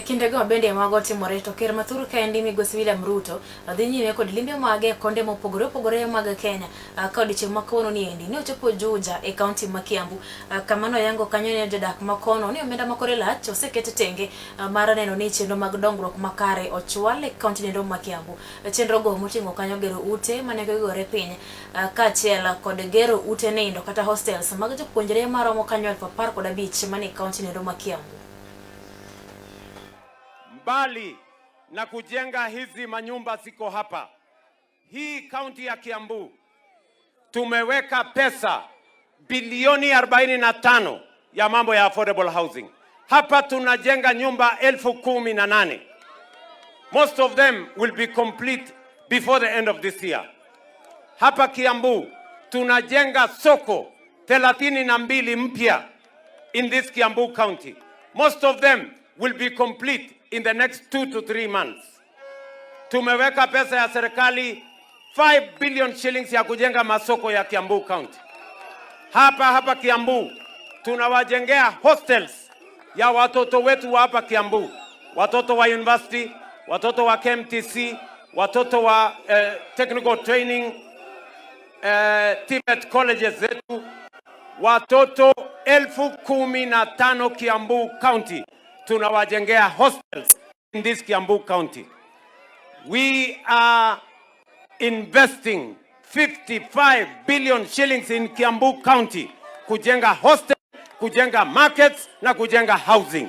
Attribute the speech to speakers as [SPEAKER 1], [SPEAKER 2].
[SPEAKER 1] Kindego bende magoti moreto ker maturu ka endi migosi William Ruto adhi nyime kod limbe mage konde mopogore mag Kenya ka odiochieng' makono ni endi ne ochopo Juja e kaunti ma Kiambu kamano yango kanyo ne jodak makono ni omenda makore lach oseket tenge mar neno ni chenro mag dongruok makare ochwal e kaunti nendo ma Kiambu. Chenro go moting'o kanyo gero ute mane gore piny kaachiel kod gero ute nindo kata hostels mag jopuonjre maromo kanyo 15,000 mane kaunti nendo ma Kiambu.
[SPEAKER 2] Mbali na kujenga hizi manyumba siko hapa. Hii kaunti ya Kiambu tumeweka pesa bilioni 45 ya mambo ya affordable housing. Hapa tunajenga nyumba 18,000. Most of them will be complete before the end of this year. Hapa Kiambu tunajenga soko 32 mpya in this Kiambu county. Most of them will be complete in the next 2 to 3 months. Tumeweka pesa ya serikali 5 billion shillings ya kujenga masoko ya Kiambu County. Hapa Kiambu tunawajengea hostels ya watoto wetu wa hapa Kiambu. Watoto wa university, watoto wa KMTC, watoto wa technical training, TVET colleges zetu. Watoto 15,000 Kiambu County. Tunawajengea hostels in this Kiambu County. We are investing 55 billion shillings in Kiambu County kujenga hostel, kujenga markets na kujenga housing.